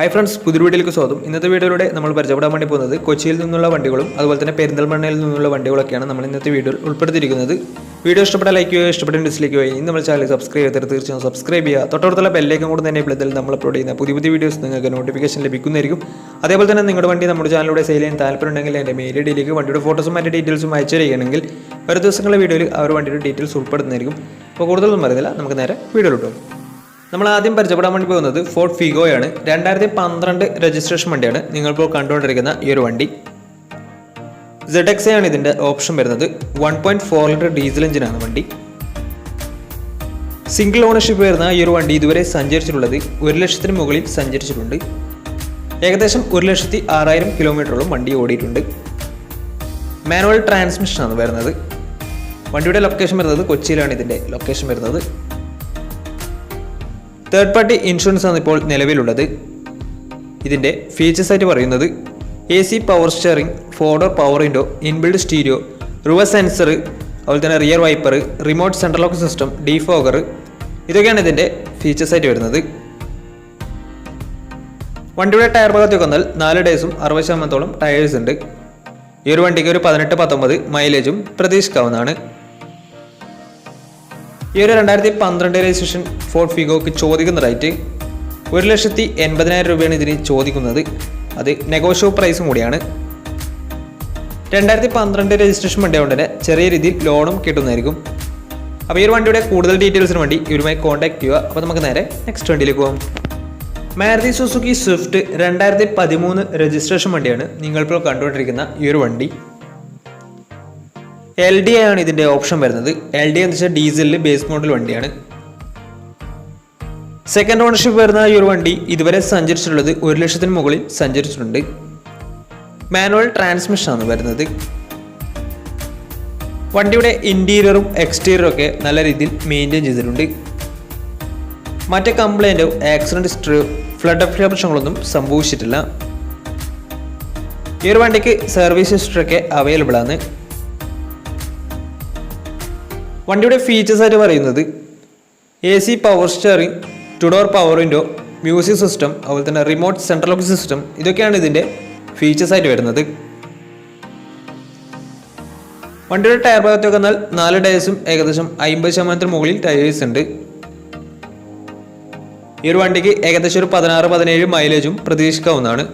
Hi friends, പുതിയ വീഡിയോയിലേക്ക് സ്വാഗതം. ഇന്നത്തെ വീഡിയോയിലൂടെ നമ്മൾ പരിചയപ്പെടാൻ വേണ്ടി പോകുന്നത് കൊച്ചിയിൽ നിന്നുള്ള വണ്ടികളും അതുപോലെ തന്നെ പെരിന്തൽമണ്ണയിൽ നിന്നുള്ള വണ്ടികളൊക്കെയാണ് നമ്മൾ ഇന്നത്തെ വീഡിയോയിൽ ഉൾപ്പെടുത്തിയിരിക്കുന്നത്. വീഡിയോ ഇഷ്ടപ്പെട്ട ലൈക്ക് ചെയ്യുക, ഇഷ്ടപ്പെട്ട ഡിസ്ലൈക്ക് ചെയ്യുക. ഇനി നമ്മുടെ ചാനൽ സബ്സ്ക്രൈബ് ചെയ്തിട്ട് തീർച്ചയായും സബ്സ്ക്രൈബ് ചെയ്യുക. തൊട്ടടുത്തുള്ള ബെല്ലൈക്കൺ കൂടെ തന്നെ എനേബിൾ ചെയ്താൽ നമ്മൾ അപ്ലോഡ് ചെയ്യുന്ന പുതിയ വീഡിയോസ് നിങ്ങൾക്ക് നോട്ടിഫിക്കേഷൻ ലഭിക്കുന്നതായിരിക്കും. അതേപോലെ തന്നെ നിങ്ങളുടെ വണ്ടി നമ്മുടെ ചാനലിലൂടെ സെയിൽ ചെയ്യാൻ താല്പര്യമുണ്ടെങ്കിൽ എൻ്റെ മെയിൽ ഐഡിയിലേക്ക് വണ്ടിയുടെ ഫോട്ടോസും മറ്റ് ഡീറ്റെയിൽസും അയച്ചു തരികയാണെങ്കിൽ ഒരു ദിവസങ്ങളുടെ വീഡിയോയിൽ ആ ഒരു വണ്ടിയുടെ ഡീറ്റെയിൽസ് ഉൾപ്പെടുന്നതായിരിക്കും. അപ്പോൾ കൂടുതലൊന്നും പറയുന്നില്ല, നമുക്ക് നേരെ വീഡിയോയിലോട്ട്. നമ്മൾ ആദ്യം പരിചയപ്പെടാൻ വേണ്ടി പോകുന്നത് ഫോർഡ് ഫിഗോയാണ്. 2012 രജിസ്ട്രേഷൻ വണ്ടിയാണ് നിങ്ങളിപ്പോൾ കണ്ടുകൊണ്ടിരിക്കുന്ന ഈ ഒരു വണ്ടി. ZX ആണ് ഇതിൻ്റെ ഓപ്ഷൻ വരുന്നത്. 1.4 ലിറ്റർ ഡീസൽ എഞ്ചിനാണ് വണ്ടി. സിംഗിൾ ഓണർഷിപ്പ് വരുന്ന ഈ ഒരു വണ്ടി ഇതുവരെ സഞ്ചരിച്ചിട്ടുള്ളത് 1 ലക്ഷത്തിന് മുകളിൽ സഞ്ചരിച്ചിട്ടുണ്ട്. ഏകദേശം 1,06,000 കിലോമീറ്ററോളം വണ്ടി ഓടിയിട്ടുണ്ട്. മാനുവൽ ട്രാൻസ്മിഷനാണ് വരുന്നത്. വണ്ടിയുടെ ലൊക്കേഷൻ വരുന്നത് കൊച്ചിയിലാണ് ഇതിൻ്റെ ലൊക്കേഷൻ വരുന്നത്. തേർഡ് പാർട്ടി ഇൻഷുറൻസ് ആണ് ഇപ്പോൾ നിലവിലുള്ളത്. ഇതിൻ്റെ ഫീച്ചേഴ്സ് ആയിട്ട് പറയുന്നത് AC power steering, four door power window, inbuilt stereo, reverse sensor, അതുപോലെ തന്നെ rear wiper, remote central lock system, defogger, ഇതൊക്കെയാണ് ഇതിൻ്റെ ഫീച്ചേഴ്സ് ആയിട്ട് വരുന്നത്. വണ്ടിയുടെ ടയർ ഭാഗത്തേക്ക് വന്നാൽ 4 ഡേയ്സും 60% ടയേഴ്സ് ഉണ്ട്. ഈ ഒരു വണ്ടിക്ക് ഒരു 18-19 മൈലേജും പ്രതീക്ഷിക്കാവുന്നതാണ്. ഈ ഒരു 2012 രജിസ്ട്രേഷൻ ഫോർഡ് ഫിഗോക്ക് ചോദിക്കുന്ന റേറ്റ് 1,80,000 രൂപയാണ് ഇതിന് ചോദിക്കുന്നത്. അത് നെഗോഷ്യബിൾ പ്രൈസും കൂടിയാണ്. 2012 രജിസ്ട്രേഷൻ വണ്ടി കൊണ്ട് തന്നെ ചെറിയ രീതിയിൽ ലോണും കിട്ടുന്നതായിരിക്കും. അപ്പോൾ ഈ ഒരു വണ്ടിയുടെ കൂടുതൽ ഡീറ്റെയിൽസിന് വേണ്ടി ഇവരുമായി കോൺടാക്ട് ചെയ്യുക. അപ്പോൾ നമുക്ക് നേരെ നെക്സ്റ്റ് വണ്ടിയിലേക്ക് പോകാം. മാരുതി സുസുക്കി സ്വിഫ്റ്റ് 2013 രജിസ്ട്രേഷൻ വണ്ടിയാണ് നിങ്ങളിപ്പോൾ കണ്ടുകൊണ്ടിരിക്കുന്ന ഈ ഒരു വണ്ടി. LDI ആണ് ഇതിൻ്റെ ഓപ്ഷൻ വരുന്നത്. LDI എന്ന് വെച്ചാൽ ഡീസലിൽ ബേസ് മോഡൽ വണ്ടിയാണ്. സെക്കൻഡ് ഓണർഷിപ്പ് വരുന്ന ഈ ഒരു വണ്ടി ഇതുവരെ സഞ്ചരിച്ചിട്ടുള്ളത് 1 ലക്ഷത്തിന് മുകളിൽ സഞ്ചരിച്ചിട്ടുണ്ട്. മാനുവൽ ട്രാൻസ്മിഷനാണ് വരുന്നത്. വണ്ടിയുടെ ഇൻറ്റീരിയറും എക്സ്റ്റീരിയറും ഒക്കെ നല്ല രീതിയിൽ മെയിൻറ്റെയിൻ ചെയ്തിട്ടുണ്ട്. മറ്റ് കംപ്ലൈൻറ്റോ ആക്സിഡൻറ്റ് ഹിസ്റ്ററിയോ ഫ്ലഡ് പ്രശ്നങ്ങളൊന്നും സംഭവിച്ചിട്ടില്ല. ഈ ഒരു വണ്ടിക്ക് സർവീസ് ഹിസ്റ്ററി ഒക്കെ അവൈലബിൾ ആണ്. വണ്ടിയുടെ ഫീച്ചേഴ്സ് ആയിട്ട് പറയുന്നത് AC power steering, two door power window, music system, അതുപോലെ തന്നെ റിമോട്ട് സെൻട്രൽ ലോക്ക് സിസ്റ്റം, ഇതൊക്കെയാണ് ഇതിൻ്റെ ഫീച്ചേഴ്സ് ആയിട്ട് വരുന്നത്. വണ്ടിയുടെ ടയർ ഭാഗത്തേക്ക് വന്നാൽ 4 ഡേയ്സും ഏകദേശം 50% മുകളിൽ ടയേഴ്സ് ഉണ്ട്. ഈ ഒരു വണ്ടിക്ക് ഏകദേശം ഒരു 16-17 മൈലേജും പ്രതീക്ഷിക്കാവുന്നതാണ്.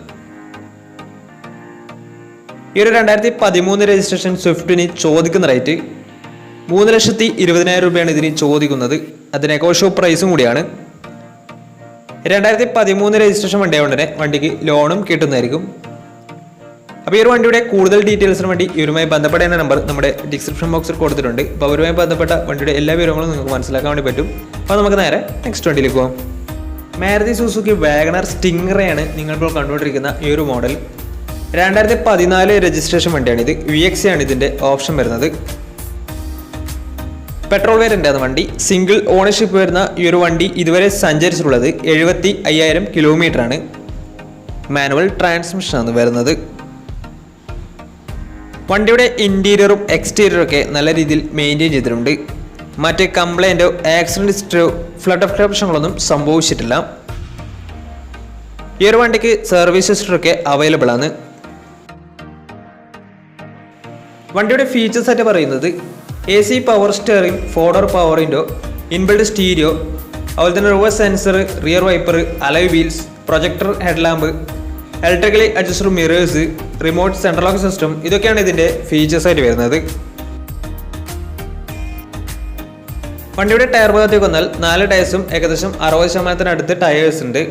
ഈ ഒരു 2013 രജിസ്ട്രേഷൻ സ്വിഫ്റ്റിന് ചോദിക്കുന്ന റേറ്റ് 3,20,000 രൂപയാണ് ഇതിന് ചോദിക്കുന്നത്. അത് നെഗോഷ്യബിൾ പ്രൈസും കൂടിയാണ്. 2013 രജിസ്ട്രേഷൻ വണ്ടിയായതുകൊണ്ട് തന്നെ വണ്ടിക്ക് ലോണും കിട്ടുന്നതായിരിക്കും. അപ്പോൾ ഈ ഒരു വണ്ടിയുടെ കൂടുതൽ ഡീറ്റെയിൽസിന് വേണ്ടി ഇവരുമായി ബന്ധപ്പെടേണ്ട നമ്പർ നമ്മുടെ ഡിസ്ക്രിപ്ഷൻ ബോക്സിൽ കൊടുത്തിട്ടുണ്ട്. അപ്പോൾ അവരുമായി ബന്ധപ്പെട്ട വണ്ടിയുടെ എല്ലാ വിവരങ്ങളും നിങ്ങൾക്ക് മനസ്സിലാക്കാൻ വേണ്ടി പറ്റും. അപ്പോൾ നമുക്ക് നേരെ നെക്സ്റ്റ് വണ്ടിയിലേക്ക് പോകാം. മാരുതി സുസുക്കി വാഗണർ സ്റ്റിംഗറയാണ് നിങ്ങളിപ്പോൾ കണ്ടുകൊണ്ടിരിക്കുന്ന ഈ ഒരു മോഡൽ. 2014 രജിസ്ട്രേഷൻ വണ്ടിയാണിത്. VX ആണ് ഇതിൻ്റെ ഓപ്ഷൻ വരുന്നത്. പെട്രോൾ വേരിയൻ്റ് ആണ് വണ്ടി. സിംഗിൾ ഓണർഷിപ്പ് വരുന്ന ഈ ഒരു വണ്ടി ഇതുവരെ സഞ്ചരിച്ചിട്ടുള്ളത് 75,000 കിലോമീറ്റർ ആണ്. മാനുവൽ ട്രാൻസ്മിഷനാണ് വരുന്നത്. വണ്ടിയുടെ ഇൻറ്റീരിയറും എക്സ്റ്റീരിയറും ഒക്കെ നല്ല രീതിയിൽ മെയിൻറ്റെയിൻ ചെയ്തിട്ടുണ്ട്. മറ്റ് കംപ്ലൈൻറ്റോ ആക്സിഡൻറ്റ് ഹിസ്റ്ററിയോ ഫ്ലഡ് പ്രശ്നങ്ങളൊന്നും സംഭവിച്ചിട്ടില്ല. ഈ ഒരു വണ്ടിക്ക് സർവീസ് ഹിസ്റ്ററി ഒക്കെ അവൈലബിൾ ആണ്. വണ്ടിയുടെ ഫീച്ചേഴ്സ് ആയിട്ട് പറയുന്നത് AC power steering, four door power window, inbuilt stereo, അതുപോലെ തന്നെ reverse sensor, rear wiper, alloy wheels, projector headlamp, electrically adjusted mirrors, remote central lock system, ഇതൊക്കെയാണ് ഇതിൻ്റെ ഫീച്ചേഴ്സ് ആയിട്ട് വരുന്നത്. വണ്ടിയുടെ ടയർ ഭാഗത്തേക്ക് വന്നാൽ 4 ടയേഴ്സും ഏകദേശം 60% അടുത്ത് ടയേഴ്സ് ഉണ്ട്.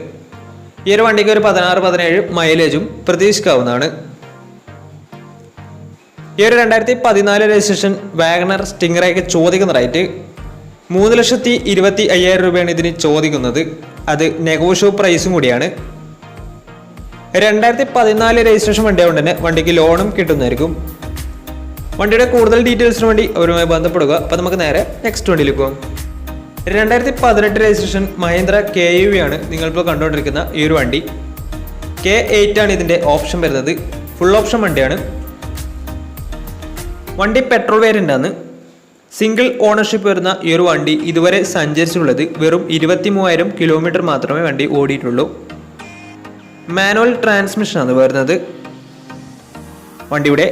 ഈ ഒരു വണ്ടിക്ക് ഒരു 16-17 മൈലേജും പ്രതീക്ഷിക്കാവുന്നതാണ്. ഈ ഒരു 2014 രജിസ്ട്രേഷൻ വാഗണർ സ്റ്റിംഗറയ്ക്ക് ചോദിക്കുന്ന റേറ്റ് 3,25,000 രൂപയാണ് ഇതിന് ചോദിക്കുന്നത്. അത് നെഗോഷ്യബിൾ പ്രൈസും കൂടിയാണ്. 2014 രജിസ്ട്രേഷൻ വണ്ടിയായതുകൊണ്ട് തന്നെ വണ്ടിക്ക് ലോണും കിട്ടുന്നതായിരിക്കും. വണ്ടിയുടെ കൂടുതൽ ഡീറ്റെയിൽസിന് വേണ്ടി അവരുമായി ബന്ധപ്പെടുക. അപ്പോൾ നമുക്ക് നേരെ നെക്സ്റ്റ് വണ്ടിയിലേക്ക് പോകാം. 2018 രജിസ്ട്രേഷൻ മഹീന്ദ്ര KUV ആണ് നിങ്ങളിപ്പോൾ കണ്ടുകൊണ്ടിരിക്കുന്ന ഈ ഒരു വണ്ടി. K8 ആണ് ഇതിൻ്റെ ഓപ്ഷൻ വരുന്നത്. ഫുൾ ഓപ്ഷൻ വണ്ടിയാണ്. വണ്ടി പെട്രോൾ വേരിയൻ്റ് ആണ്. സിംഗിൾ ഓണർഷിപ്പ് വരുന്ന ഈ ഒരു വണ്ടി ഇതുവരെ സഞ്ചരിച്ചിട്ടുള്ളത് വെറും 23,000 കിലോമീറ്റർ മാത്രമേ വണ്ടി ഓടിയിട്ടുള്ളൂ. മാനുവൽ ട്രാൻസ്മിഷനാണ് വരുന്നത്. വണ്ടിയുടെ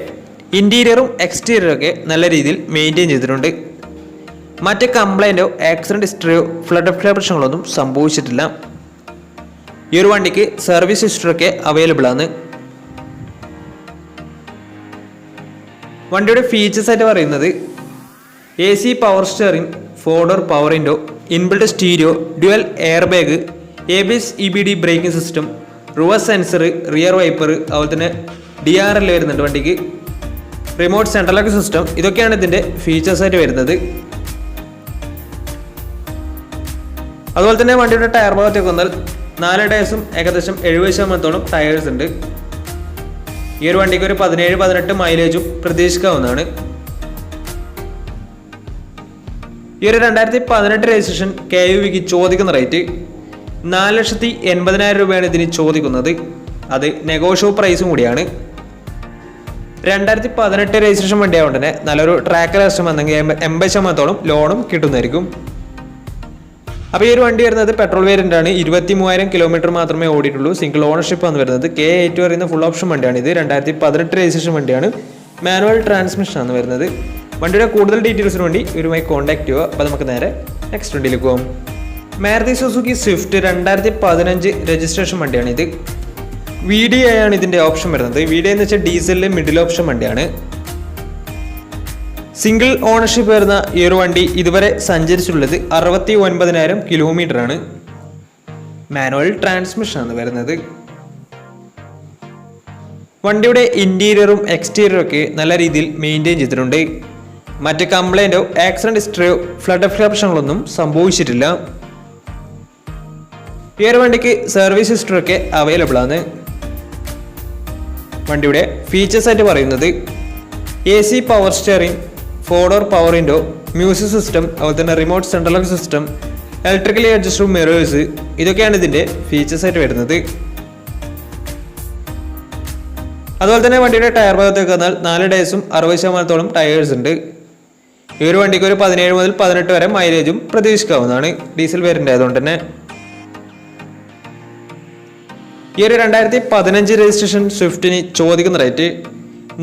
ഇൻറ്റീരിയറും എക്സ്റ്റീരിയറും ഒക്കെ നല്ല രീതിയിൽ മെയിൻറ്റെയിൻ ചെയ്തിട്ടുണ്ട്. മറ്റ് കംപ്ലൈൻറ്റോ ആക്സിഡൻറ്റ് ഹിസ്റ്ററിയോ ഫ്ലഡ് പ്രശ്നങ്ങളൊന്നും സംഭവിച്ചിട്ടില്ല. ഈ ഒരു വണ്ടിക്ക് സർവീസ് ഹിസ്റ്ററിയൊക്കെ അവൈലബിൾ ആണ്. വണ്ടിയുടെ ഫീച്ചേഴ്സ് ആയിട്ട് പറയുന്നത് AC power steering, 4 door power window, inbuilt stereo, dual air bag, ABS EBD braking system, reverse sensor, rear wiper, അതുപോലെ തന്നെ DRL വരുന്നുണ്ട് വണ്ടിക്ക്, റിമോട്ട് സെൻട്രൽ ലോക്ക് സിസ്റ്റം. ഇതൊക്കെയാണ് ഇതിൻ്റെ ഫീച്ചേഴ്സ് ആയിട്ട് വരുന്നത്. അതുപോലെ തന്നെ വണ്ടിയുടെ ടയർ ഭാഗത്തേക്ക് വന്നാൽ 4 ടയേഴ്സും ഏകദേശം 70% ടയേഴ്സ് ഉണ്ട്. ഈ ഒരു വണ്ടിക്ക് ഒരു 17-18 മൈലേജും പ്രതീക്ഷിക്കാവുന്നതാണ്. ഈ ഒരു 2018 രജിസ്ട്രേഷൻ KUVക്ക് ചോദിക്കുന്ന റേറ്റ് 4,80,000 രൂപയാണ് ഇതിന് ചോദിക്കുന്നത്. അത് നെഗോഷ്യബിൾ പ്രൈസും കൂടിയാണ്. 2018 രജിസ്ട്രേഷൻ വണ്ടി ആയതുകൊണ്ട് തന്നെ നല്ലൊരു ട്രാക്ക് ലക്ഷം വന്നെങ്കിൽ 80% ലോണും കിട്ടുന്നതായിരിക്കും. അപ്പോൾ ഈ ഒരു വണ്ടി വരുന്നത് പെട്രോൾ വേരിയൻ്റ് ആണ്. 23,000 കിലോമീറ്റർ മാത്രമേ ഓടിയിട്ടുള്ളൂ. സിംഗിൾ ഓണർഷിപ്പ് ആണ് വരുന്നത്. K8 പറയുന്ന ഫുൾ ഓപ്ഷൻ വണ്ടിയാണ് ഇത്. 2018 രജിസ്ട്രേഷൻ വണ്ടിയാണ്. മാനുവൽ ട്രാൻസ്മിഷൻ ആണ് വരുന്നത്. വണ്ടിയുടെ കൂടുതൽ ഡീറ്റെയിൽസിന് വേണ്ടി ഇവരുമായി കോൺടാക്ട് ചെയ്യുക. അപ്പോൾ നമുക്ക് നേരെ നെക്സ്റ്റ് വണ്ടിയിലേക്ക് പോകാം. മാരുതി സുസുക്കി സ്വിഫ്റ്റ് 2015 രജിസ്ട്രേഷൻ വണ്ടിയാണ് ഇത്. VDI ആണ് ഇതിൻ്റെ ഓപ്ഷൻ വരുന്നത്. VDI എന്ന് വെച്ചാൽ ഡീസലിലെ മിഡിൽ ഓപ്ഷൻ വണ്ടിയാണ്. സിംഗിൾ ഓണർഷിപ്പ് വരുന്ന ഈ ഒരു വണ്ടി ഇതുവരെ സഞ്ചരിച്ചുള്ളത് 69,000 കിലോമീറ്റർ ആണ്. മാനുവൽ ട്രാൻസ്മിഷൻ ആണ് വരുന്നത്. വണ്ടിയുടെ ഇൻറ്റീരിയറും എക്സ്റ്റീരിയറും ഒക്കെ നല്ല രീതിയിൽ മെയിൻറ്റെയിൻ ചെയ്തിട്ടുണ്ട്. മറ്റ് കംപ്ലൈൻറ്റോ ആക്സിഡൻറ്റ് ഹിസ്റ്ററിയോ ഫ്ലഡ് പ്രശ്നങ്ങളൊന്നും സംഭവിച്ചിട്ടില്ല. ഈ ഒരു വണ്ടിക്ക് സർവീസ് ഹിസ്റ്ററി ഒക്കെ അവൈലബിൾ ആണ്. വണ്ടിയുടെ ഫീച്ചേഴ്സ് ആയിട്ട് പറയുന്നത് AC power steering, 4 door power window, music system, അതുപോലെ തന്നെ remote central lock system, electrically adjustable mirrors, ഇതൊക്കെയാണ് ഇതിൻ്റെ ഫീച്ചേഴ്സ് ആയിട്ട് വരുന്നത്. അതുപോലെ തന്നെ വണ്ടിയുടെ ടയർ ഭാഗത്തേക്ക് വന്നാൽ 4 ടയേഴ്സും 60% ടയേഴ്സ് ഉണ്ട്. ഈ ഒരു വണ്ടിക്ക് ഒരു 17 മുതൽ 18 വരെ മൈലേജും പ്രതീക്ഷിക്കാവുന്നതാണ്. ഡീസൽ വേരിയൻ്റ് ആയതുകൊണ്ട് തന്നെ. ഈ ഒരു 2015 രജിസ്ട്രേഷൻ സ്വിഫ്റ്റിന് ചോദിക്കുന്ന റേറ്റ്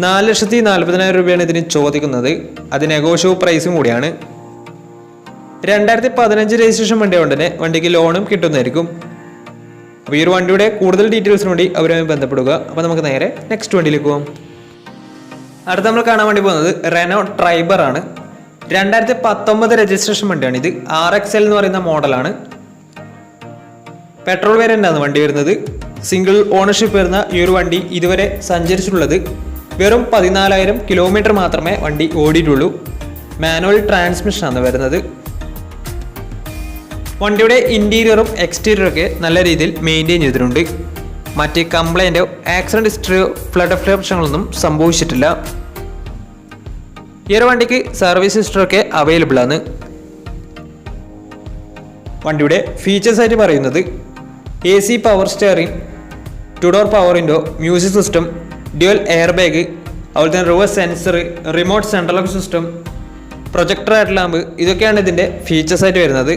4,40,000 രൂപയാണ് ഇതിന് ചോദിക്കുന്നത്. അത് നെഗോഷ്യബിൾ പ്രൈസും കൂടിയാണ്. 2015 രജിസ്ട്രേഷൻ വണ്ടി കൊണ്ട് തന്നെ വണ്ടിക്ക് ലോണും കിട്ടുന്നതായിരിക്കും. അപ്പോൾ ഈ ഒരു വണ്ടിയുടെ കൂടുതൽ ഡീറ്റെയിൽസിന് വേണ്ടി അവരുമായി ബന്ധപ്പെടുക. അപ്പോൾ നമുക്ക് നേരെ നെക്സ്റ്റ് വണ്ടിയിലേക്ക് പോകാം. അടുത്ത നമ്മൾ കാണാൻ വേണ്ടി പോകുന്നത് റെനോ ട്രൈബർ ആണ്. 2019 രജിസ്ട്രേഷൻ വണ്ടിയാണ് ഇത്. RXL എന്ന് പറയുന്ന മോഡലാണ്. പെട്രോൾ വേരിയൻ്റ് ആണ് വണ്ടി വരുന്നത്. സിംഗിൾ ഓണർഷിപ്പ് വരുന്ന ഈ ഒരു വണ്ടി ഇതുവരെ സഞ്ചരിച്ചിട്ടുള്ളത് വെറും 14,000 കിലോമീറ്റർ മാത്രമേ വണ്ടി ഓടിയിട്ടുള്ളൂ. മാനുവൽ ട്രാൻസ്മിഷൻ ആണ് വരുന്നത്. വണ്ടിയുടെ ഇൻറ്റീരിയറും എക്സ്റ്റീരിയറും ഒക്കെ നല്ല രീതിയിൽ മെയിൻറ്റെയിൻ ചെയ്തിട്ടുണ്ട്. മറ്റ് കംപ്ലൈൻറ്റോ ആക്സിഡൻറ്റ് ഹിസ്റ്ററിയോ ഫ്ലഡ് പ്രശ്നങ്ങളൊന്നും സംഭവിച്ചിട്ടില്ല. ഈ ഒരു വണ്ടിക്ക് സർവീസ് ഹിസ്റ്ററി ഒക്കെ അവൈലബിൾ ആണ്. വണ്ടിയുടെ ഫീച്ചേഴ്സ് ആയിട്ട് പറയുന്നത് AC power steering, 2 door power window, music system, dual air bag, അതുപോലെ തന്നെ reverse sensor, remote central lock system, projector head lamp, ഇതൊക്കെയാണ് ഇതിൻ്റെ ഫീച്ചേഴ്സ് ആയിട്ട് വരുന്നത്.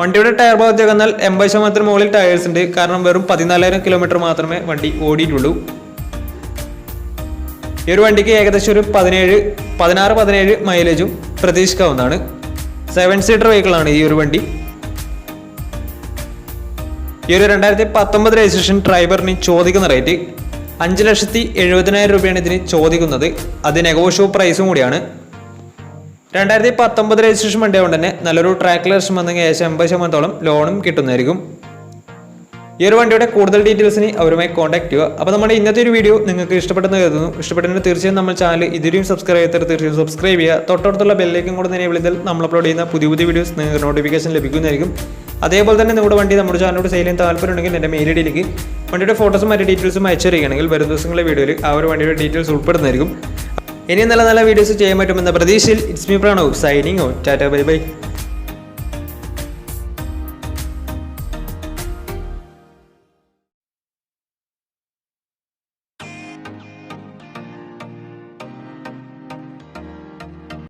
വണ്ടിയുടെ ടയർ ഭാഗത്തേക്ക് വന്നാൽ 80% മുകളിൽ ടയേഴ്സ് ഉണ്ട്. കാരണം വെറും 14,000 കിലോമീറ്റർ മാത്രമേ വണ്ടി ഓടിയിട്ടുള്ളൂ. ഈ ഒരു വണ്ടിക്ക് ഏകദേശം ഒരു 16-17 മൈലേജും പ്രതീക്ഷിക്കാവുന്നതാണ്. 7 സീറ്റർ വെഹിക്കിളാണ് ഈ ഒരു വണ്ടി. ഈ ഒരു 2019 രജിസ്ട്രേഷൻ ട്രൈബറിന് ചോദിക്കുന്ന റേറ്റ് 5,70,000 രൂപയാണ് ഇതിന് ചോദിക്കുന്നത്. അത് നെഗോഷ്യബിൾ പ്രൈസും കൂടിയാണ്. 2019 രജിസ്ട്രേഷൻ വണ്ടി കൊണ്ട് തന്നെ നല്ലൊരു ട്രാക്ക് ലക്ഷം വന്നെങ്കിൽ ഏകദേശം 80% ലോണും കിട്ടുന്നതായിരിക്കും. ഈ ഒരു വണ്ടിയുടെ കൂടുതൽ ഡീറ്റെയിൽസിന് അവരുമായി കോൺടാക്ട് ചെയ്യുക. അപ്പോൾ നമ്മുടെ ഇന്നത്തെ ഒരു വീഡിയോ നിങ്ങൾക്ക് ഇഷ്ടപ്പെട്ടെന്ന് കരുതുന്നു. ഇഷ്ടപ്പെട്ടെങ്കിൽ തീർച്ചയായും നമ്മൾ ചാനൽ ഇതുവരെയും സബ്സ്ക്രൈബ് ചെയ്താൽ തീർച്ചയായും സബ്സ്ക്രൈബ് ചെയ്യുക. തൊട്ടടുത്തുള്ള ബെല്ലേക്കും കൂടെ തന്നെ വിളിച്ചാൽ നമ്മൾ അപ്ലോഡ് ചെയ്യുന്ന പുതിയ വീഡിയോസ് നിങ്ങൾക്ക് നോട്ടിഫിക്കേഷൻ ലഭിക്കുന്നതായിരിക്കും. അതേപോലെ തന്നെ നമ്മുടെ വണ്ടി നമ്മുടെ ചാനലോട് സെയിൽ ചെയ്യാൻ താല്പര്യമുണ്ടെങ്കിൽ എൻ്റെ മെയിൽ ഐഡിയിലേക്ക് വണ്ടിയുടെ ഫോട്ടോസും മറ്റു ഡീറ്റെയിൽസും അയച്ചു തരികയാണെങ്കിൽ വരും ദിവസങ്ങളിലെ വീഡിയോയിൽ ആ ഒരു വണ്ടിയുടെ ഡീറ്റെയിൽസ് ഉൾപ്പെടുന്നതായിരിക്കും. ഇനിയും നല്ല വീഡിയോസ് ചെയ്യാൻ പറ്റുമെന്ന പ്രതീക്ഷയിൽ it's me Pranav signing out. Tata bye bye.